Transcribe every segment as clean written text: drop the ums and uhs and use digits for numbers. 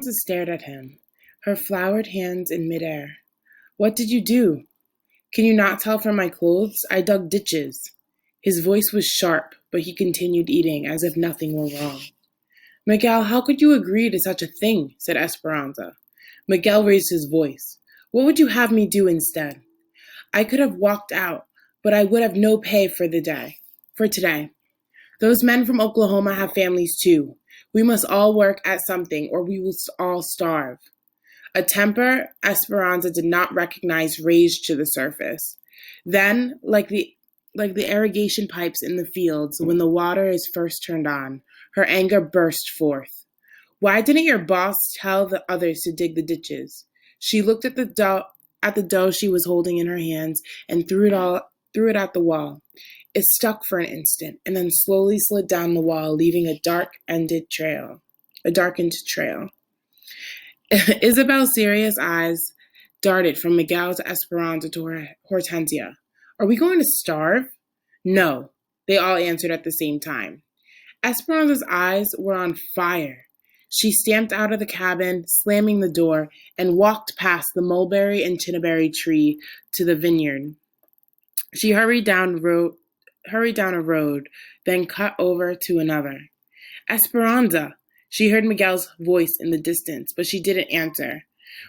Stared at him, her floured hands in midair. What did you do? Can you not tell from my clothes? I dug ditches. His voice was sharp, but he continued eating as if nothing were wrong. Miguel, how could you agree to such a thing? Said Esperanza. Miguel raised his voice. What would you have me do instead? I could have walked out, but I would have no pay for today. Those men from Oklahoma have families too. We must all work at something or we will all starve. A temper Esperanza did not recognize raised to the surface. Then, like the irrigation pipes in the fields when the water is first turned on, her anger burst forth. Why didn't your boss tell the others to dig the ditches? She looked at the dough she was holding in her hands and threw it at the wall. It stuck for an instant and then slowly slid down the wall, leaving a darkened trail. Isabel's serious eyes darted from Miguel to Esperanza to Hortensia. Are we going to starve? No, they all answered at the same time. Esperanza's eyes were on fire. She stamped out of the cabin, slamming the door, and walked past the mulberry and chinnaberry tree to the vineyard. She hurried down a road, then cut over to another. Esperanza! She heard Miguel's voice in the distance, but she didn't answer.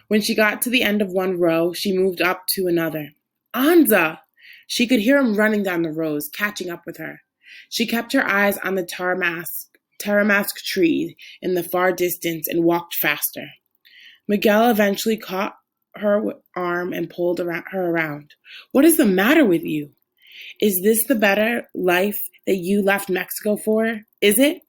When she got to the end of one row, she moved up to another. Anza! She could hear him running down the rows, catching up with her. She kept her eyes on the Taramask tree in the far distance and walked faster. Miguel eventually caught her arm and pulled her around. What is the matter with you? Is this the better life that you left Mexico for? Is it?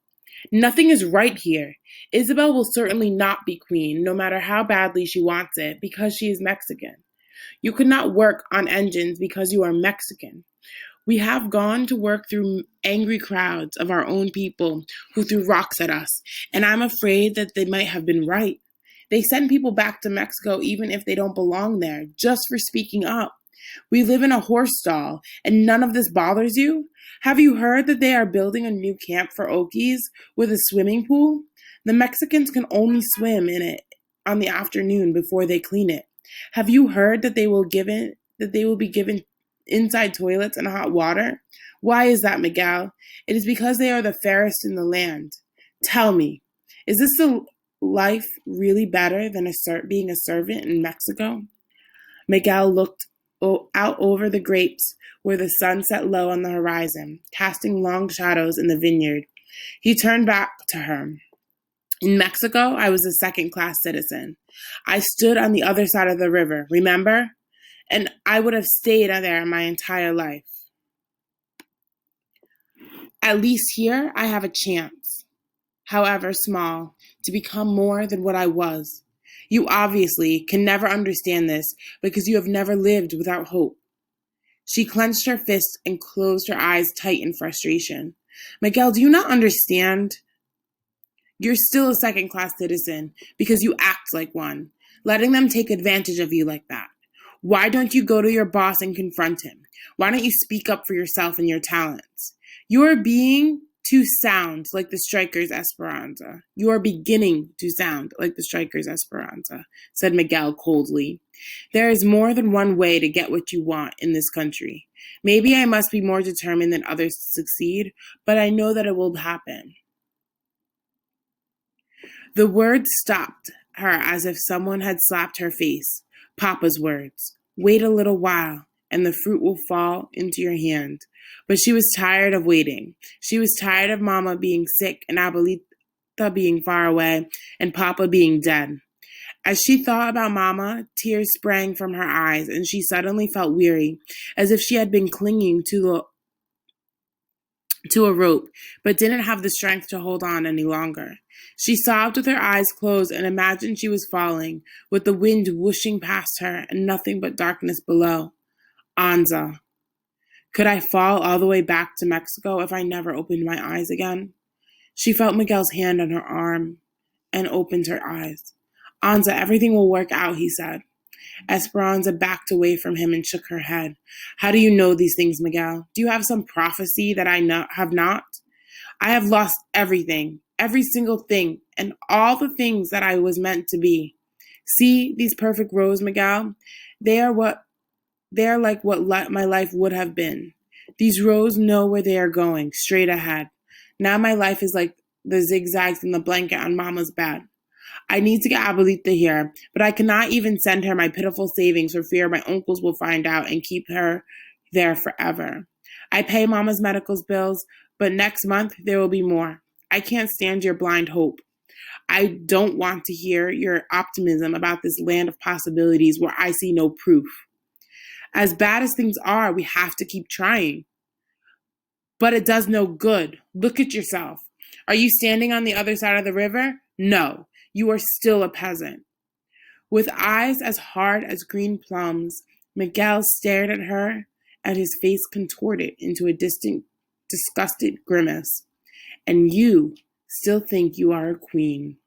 Nothing is right here. Isabel will certainly not be queen, no matter how badly she wants it, because she is Mexican. You could not work on engines because you are Mexican. We have gone to work through angry crowds of our own people who threw rocks at us, and I'm afraid that they might have been right. They send people back to Mexico even if they don't belong there, just for speaking up. We live in a horse stall, and none of this bothers you? Have you heard that they are building a new camp for Okies with a swimming pool? The Mexicans can only swim in it on the afternoon before they clean it. Have you heard that they will be given inside toilets and hot water? Why is that, Miguel? It is because they are the fairest in the land. Tell me, is this a life really better than being a servant in Mexico? Miguel looked out over the grapes where the sun set low on the horizon, casting long shadows in the vineyard. He turned back to her. In Mexico, I was a second-class citizen. I stood on the other side of the river, remember? And I would have stayed there my entire life. At least here, I have a chance, however small, to become more than what I was. You obviously can never understand this because you have never lived without hope. She clenched her fists and closed her eyes tight in frustration. Miguel, do you not understand? You're still a second-class citizen because you act like one, letting them take advantage of you like that. Why don't you go to your boss and confront him? Why don't you speak up for yourself and your talents? You are being to sound like the strikers Esperanza. You are beginning to sound like the strikers Esperanza, said Miguel coldly. There is more than one way to get what you want in this country. Maybe I must be more determined than others to succeed, but I know that it will happen. The words stopped her as if someone had slapped her face. Papa's words. Wait a little while, and the fruit will fall into your hand. But she was tired of waiting. She was tired of Mama being sick and Abuelita being far away and Papa being dead. As she thought about Mama, tears sprang from her eyes, and she suddenly felt weary, as if she had been clinging to a rope, but didn't have the strength to hold on any longer. She sobbed with her eyes closed and imagined she was falling, with the wind whooshing past her and nothing but darkness below. Anza. Could I fall all the way back to Mexico if I never opened my eyes again? She felt Miguel's hand on her arm and opened her eyes. Anza, everything will work out, he said. Esperanza backed away from him and shook her head. How do you know these things, Miguel? Do you have some prophecy that I have not? I have lost everything, every single thing and all the things that I was meant to be. See these perfect rows, Miguel? They are what they are like what my life would have been. These rows know where they are going, straight ahead. Now my life is like the zigzags in the blanket on Mama's bed. I need to get Abuelita here, but I cannot even send her my pitiful savings for fear my uncles will find out and keep her there forever. I pay Mama's medical bills, but next month there will be more. I can't stand your blind hope. I don't want to hear your optimism about this land of possibilities where I see no proof. As bad as things are, we have to keep trying. But it does no good. Look at yourself. Are you standing on the other side of the river? No, you are still a peasant. With eyes as hard as green plums, Miguel stared at her, and his face contorted into a disgusted grimace. And you still think you are a queen.